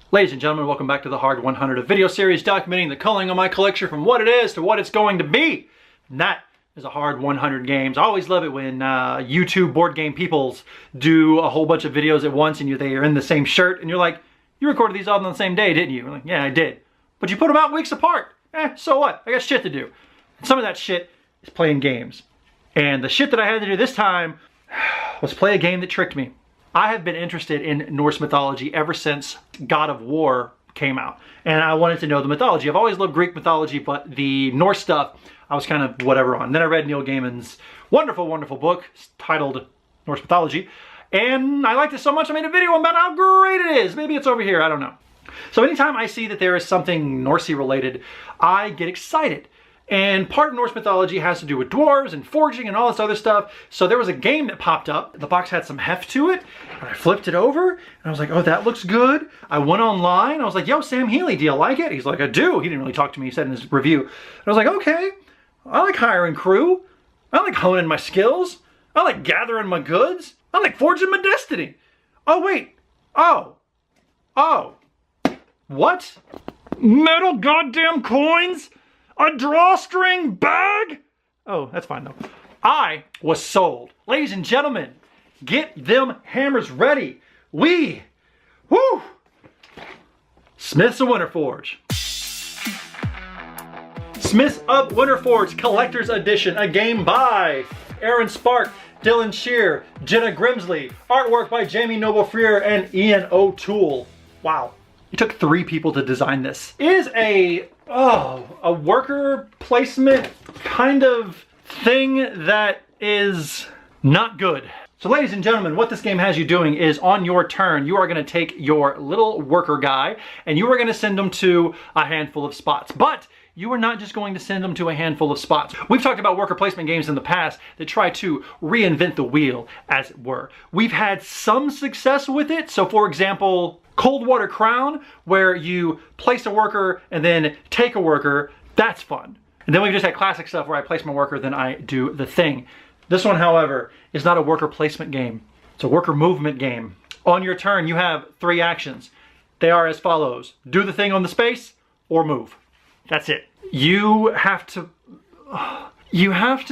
Ladies and gentlemen, welcome back to the Hard 100, a video series documenting the culling of my collection from what it is to what it's going to be. And that is a Hard 100 games. I always love it when YouTube board game peoples do a whole bunch of videos at once and they are in the same shirt and you're like, you recorded these all on the same day, didn't you? I'm like, yeah, I did. But you put them out weeks apart. So what? I got shit to do. And some of that shit is playing games. And the shit that I had to do this time was play a game that tricked me. I have been interested in Norse mythology ever since God of War came out. And I wanted to know the mythology. I've always loved Greek mythology, but the Norse stuff, I was kind of whatever on. Then I read Neil Gaiman's wonderful, wonderful book titled Norse Mythology. And I liked it so much I made a video about how great it is. Maybe it's over here, I don't know. So anytime I see that there is something Norsey related, I get excited. And part of Norse mythology has to do with dwarves and forging and all this other stuff. So there was a game that popped up. The box had some heft to it. And I flipped it over and I was like, oh, that looks good. I went online. I was like, yo, Sam Healy, do you like it? He's like, I do. He didn't really talk to me. He said in his review. And I was like, okay, I like hiring crew. I like honing my skills. I like gathering my goods. I like forging my destiny. Oh, wait. Oh. What? Metal goddamn coins? A drawstring bag? Oh, that's fine though. I was sold. Ladies and gentlemen, get them hammers ready. Woo! Smiths of Winterforge. Smiths of Winterforge Collector's Edition, a game by Aaron Spark, Dylan Shear, Jenna Grimsley, artwork by Jamie Noble-Freer and Ian O'Toole. Wow. It took 3 people to design this. It is a worker placement kind of thing that is not good. So ladies and gentlemen, what this game has you doing is on your turn, you are gonna take your little worker guy and you are gonna send them to a handful of spots. But you are not just going to send them to a handful of spots. We've talked about worker placement games in the past that try to reinvent the wheel, as it were. We've had some success with it. So for example, Coldwater Crown, where you place a worker and then take a worker, that's fun. And then we've just had classic stuff where I place my worker, then I do the thing. This one, however, is not a worker placement game. It's a worker movement game. On your turn, you have 3 actions. They are as follows. Do the thing on the space or move. That's it. You have to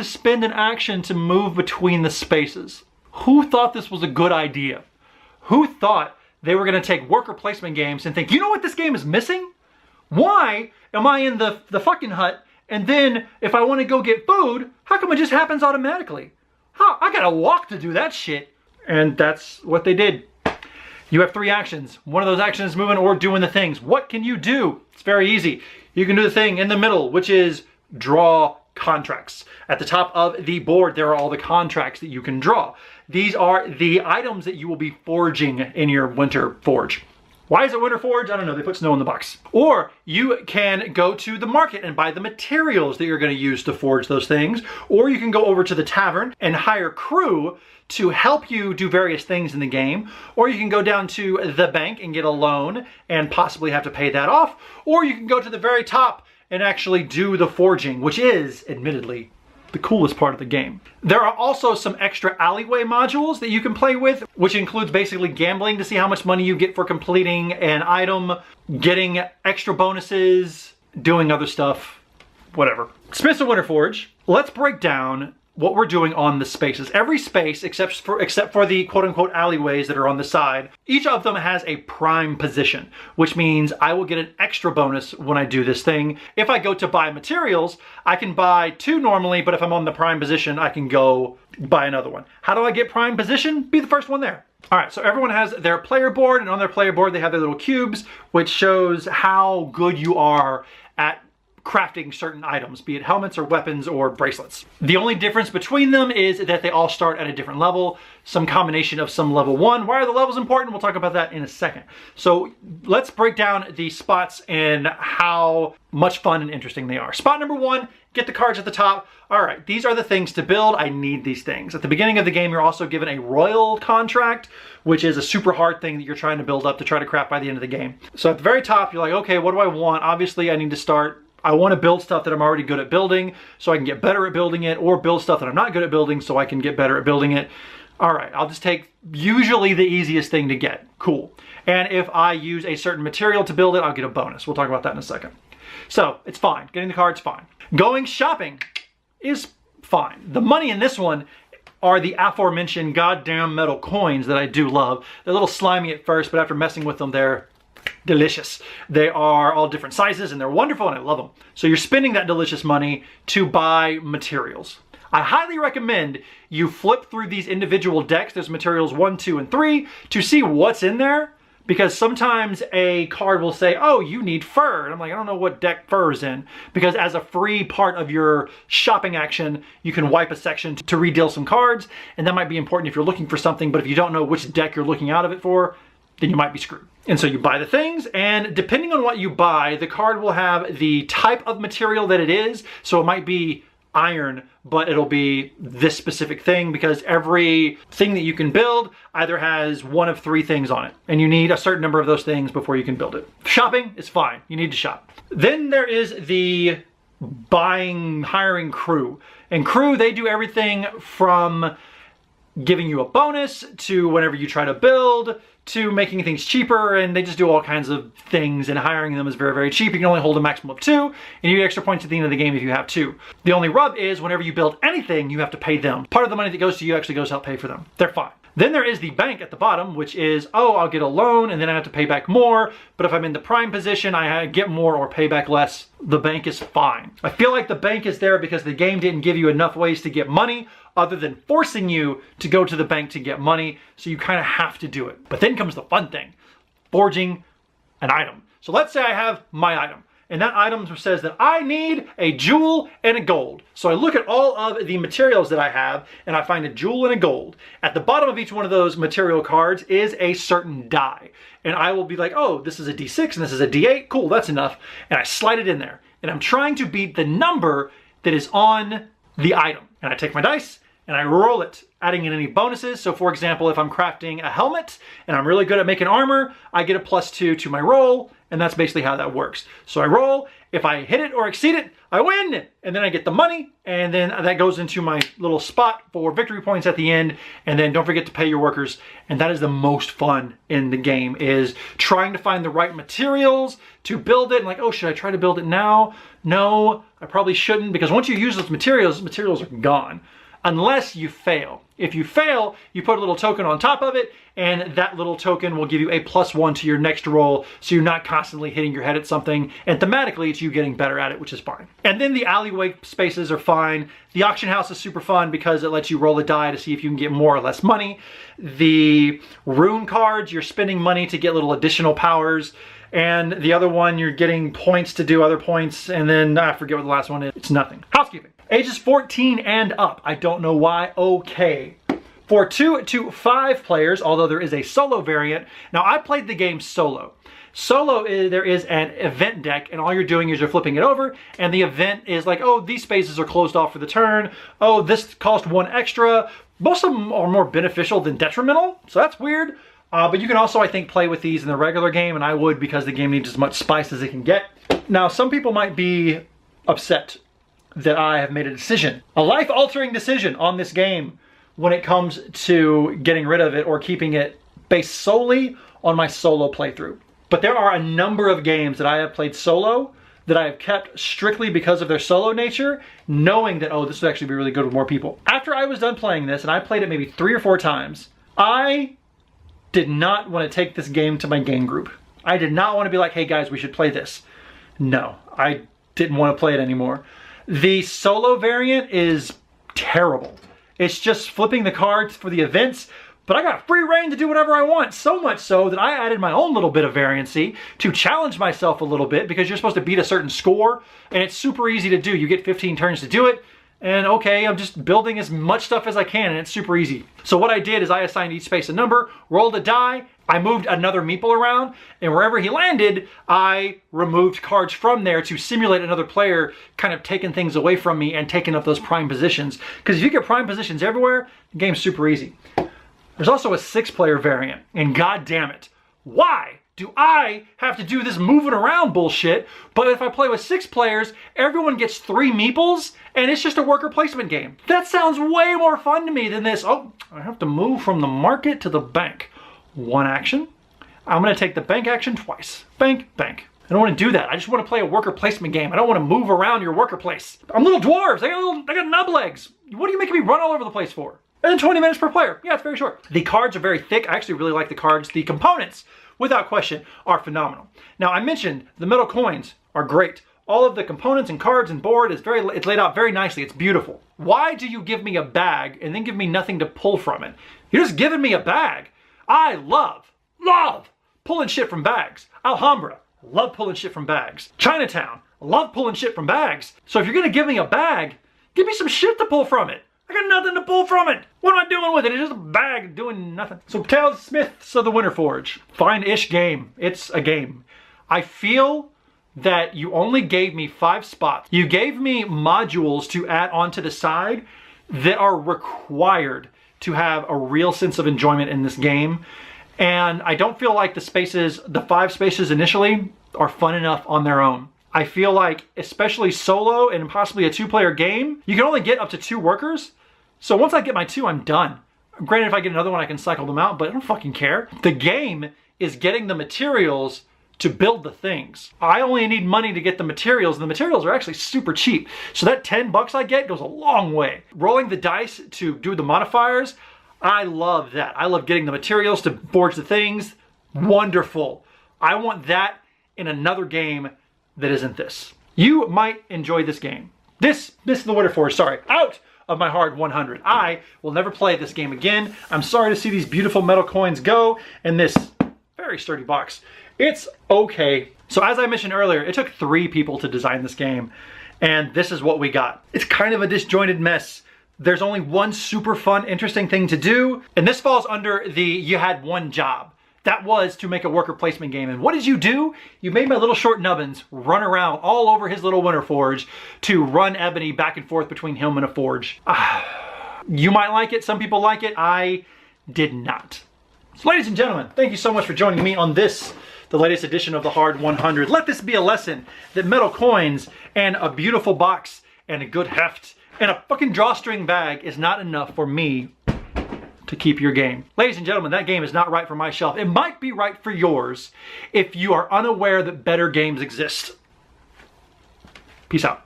spend an action to move between the spaces. Who thought this was a good idea? Who thought they were gonna take worker placement games and think, you know what this game is missing? Why am I in the fucking hut and then if I wanna go get food, how come it just happens automatically? I gotta walk to do that shit. And that's what they did. You have 3 actions. One of those actions is moving or doing the things. What can you do? It's very easy. You can do the thing in the middle, which is draw contracts. At the top of the board, there are all the contracts that you can draw. These are the items that you will be forging in your Winterforge. Why is it Winterforge? I don't know, they put snow in the box. Or you can go to the market and buy the materials that you're gonna use to forge those things. Or you can go over to the tavern and hire crew to help you do various things in the game. Or you can go down to the bank and get a loan and possibly have to pay that off. Or you can go to the very top and actually do the forging, which is, admittedly, the coolest part of the game. There are also some extra alleyway modules that you can play with, which includes basically gambling to see how much money you get for completing an item, getting extra bonuses, doing other stuff, whatever. Smiths of Winterforge, let's break down what we're doing on the spaces. Every space, except for the quote-unquote alleyways that are on the side, each of them has a prime position, which means I will get an extra bonus when I do this thing. If I go to buy materials, I can buy 2 normally, but if I'm on the prime position, I can go buy another one. How do I get prime position? Be the first one there. All right, so everyone has their player board, and on their player board, they have their little cubes, which shows how good you are at crafting certain items, be it helmets or weapons or bracelets. The only difference between them is that they all start at a different level, some combination of some level 1. Why are the levels important? We'll talk about that in a second. So let's break down the spots and how much fun and interesting they are. Spot number 1, get the cards at the top. All right, these are the things to build. I need these things. At the beginning of the game, you're also given a royal contract, which is a super hard thing that you're trying to build up to try to craft by the end of the game. So at the very top, you're like, okay, what do I want? Obviously, I need to start I want to build stuff that I'm already good at building so I can get better at building it, or build stuff that I'm not good at building so I can get better at building it. All right, I'll just take usually the easiest thing to get. Cool. And if I use a certain material to build it, I'll get a bonus. We'll talk about that in a second. So it's fine. Getting the card's fine. Going shopping is fine. The money in this one are the aforementioned goddamn metal coins that I do love. They're a little slimy at first, but after messing with them, they're delicious. They are all different sizes and they're wonderful and I love them. So you're spending that delicious money to buy materials. I highly recommend you flip through these individual decks. There's materials 1, 2, and 3 to see what's in there. Because sometimes a card will say, oh, you need fur. And I'm like, I don't know what deck fur is in. Because as a free part of your shopping action, you can wipe a section to redeal some cards. And that might be important if you're looking for something. But if you don't know which deck you're looking out of it for, then you might be screwed. And so you buy the things, and depending on what you buy, the card will have the type of material that it is. So it might be iron, but it'll be this specific thing because every thing that you can build either has one of 3 things on it, and you need a certain number of those things before you can build it. Shopping is fine. You need to shop. Then there is the buying, hiring crew. And crew, they do everything from giving you a bonus to whenever you try to build to making things cheaper, and they just do all kinds of things, and hiring them is very, very cheap. You can only hold a maximum of 2, and you get extra points at the end of the game if you have 2. The only rub is whenever you build anything, you have to pay them. Part of the money that goes to you actually goes to help pay for them. They're fine. Then there is the bank at the bottom, which is, oh, I'll get a loan and then I have to pay back more, but if I'm in the prime position, I get more or pay back less. The bank is fine. I feel like the bank is there because the game didn't give you enough ways to get money other than forcing you to go to the bank to get money, so you kind of have to do it. But then comes the fun thing, forging an item. So let's say I have my item, and that item says that I need a jewel and a gold. So I look at all of the materials that I have, and I find a jewel and a gold. At the bottom of each one of those material cards is a certain die. And I will be like, oh, this is a D6 and this is a D8, cool, that's enough. And I slide it in there. And I'm trying to beat the number that is on the item. And I take my dice, and I roll it, adding in any bonuses. So for example, if I'm crafting a helmet and I'm really good at making armor, I get a +2 to my roll, and that's basically how that works. So I roll, if I hit it or exceed it, I win, and then I get the money, and then that goes into my little spot for victory points at the end, and then don't forget to pay your workers, and that is the most fun in the game, is trying to find the right materials to build it, and like, oh, should I try to build it now? No, I probably shouldn't, because once you use those materials are gone. Unless you fail. If you fail, you put a little token on top of it, and that little token will give you a +1 to your next roll, so you're not constantly hitting your head at something, and thematically it's you getting better at it, which is fine. And then the alleyway spaces are fine. The auction house is super fun because it lets you roll a die to see if you can get more or less money. The rune cards, you're spending money to get little additional powers, and the other one, you're getting points to do other points, and then I forget what the last one is. It's nothing. Housekeeping. Ages 14 and up. I don't know why. Okay. For 2 to 5 players, although there is a solo variant. Now, I played the game solo. Solo, there is an event deck, and all you're doing is you're flipping it over, and the event is like, oh, these spaces are closed off for the turn. Oh, this cost 1 extra. Most of them are more beneficial than detrimental, so that's weird. But you can also, I think, play with these in the regular game, and I would because the game needs as much spice as it can get. Now, some people might be upset that I have made a decision, a life-altering decision on this game when it comes to getting rid of it or keeping it based solely on my solo playthrough. But there are a number of games that I have played solo that I have kept strictly because of their solo nature, knowing that, oh, this would actually be really good with more people. After I was done playing this, and I played it maybe 3 or 4 times, I did not want to take this game to my game group. I did not want to be like, hey guys, we should play this. No, I didn't want to play it anymore. The solo variant is terrible. It's just flipping the cards for the events, but I got free reign to do whatever I want. So much so that I added my own little bit of variancy to challenge myself a little bit, because you're supposed to beat a certain score, and it's super easy to do. You get 15 turns to do it, and okay, I'm just building as much stuff as I can, and it's super easy. So what I did is I assigned each space a number, rolled a die, I moved another meeple around, and wherever he landed, I removed cards from there to simulate another player kind of taking things away from me and taking up those prime positions. Because if you get prime positions everywhere, the game's super easy. There's also a 6-player variant, and god damn it, Why do I have to do this moving around bullshit? But if I play with 6 players, everyone gets 3 meeples and it's just a worker placement game. That sounds way more fun to me than this. Oh, I have to move from the market to the bank. 1 action. I'm gonna take the bank action twice. Bank, bank. I don't want to do that. I just want to play a worker placement game. I don't want to move around your worker place. I'm little dwarves. I got nub legs. What are you making me run all over the place for? And then 20 minutes per player. Yeah, it's very short. The cards are very thick. I actually really like the cards. The components, without question, are phenomenal. Now, I mentioned the metal coins are great. All of the components and cards and board is it's laid out very nicely. It's beautiful. Why do you give me a bag and then give me nothing to pull from it? You're just giving me a bag. I love pulling shit from bags. Alhambra. Love pulling shit from bags. Chinatown, love pulling shit from bags. So if you're gonna give me a bag, give me some shit to pull from it. I got nothing to pull from it. What am I doing with it? It's just a bag doing nothing. So Tales Smiths of the Winterforge. Fine-ish game. It's a game. I feel that you only gave me 5 spots. You gave me modules to add onto the side that are required to have a real sense of enjoyment in this game. And I don't feel like the 5 spaces initially are fun enough on their own. I feel like, especially solo and possibly a 2-player game, you can only get up to 2 workers. So once I get my 2, I'm done. Granted, if I get another one, I can cycle them out, but I don't fucking care. The game is getting the materials to build the things. I only need money to get the materials, and the materials are actually super cheap. So that 10 bucks I get goes a long way. Rolling the dice to do the modifiers, I love that. I love getting the materials to forge the things. Wonderful. I want that in another game that isn't this. You might enjoy this game. This is the Winterforge, sorry, out of my hard 100. I will never play this game again. I'm sorry to see these beautiful metal coins go and this very sturdy box. It's okay. So as I mentioned earlier, it took 3 people to design this game, and this is what we got. It's kind of a disjointed mess. There's only one super fun, interesting thing to do, and this falls under the you had one job. That was to make a worker placement game. And what did you do? You made my little short nubbins run around all over his little Winterforge to run Ebony back and forth between him and a forge. You might like it, some people like it. I did not. So ladies and gentlemen, thank you so much for joining me on this, the latest edition of the Hard 100. Let this be a lesson that metal coins and a beautiful box and a good heft and a fucking drawstring bag is not enough for me to keep your game. Ladies and gentlemen, that game is not right for my shelf. It might be right for yours if you are unaware that better games exist. Peace out.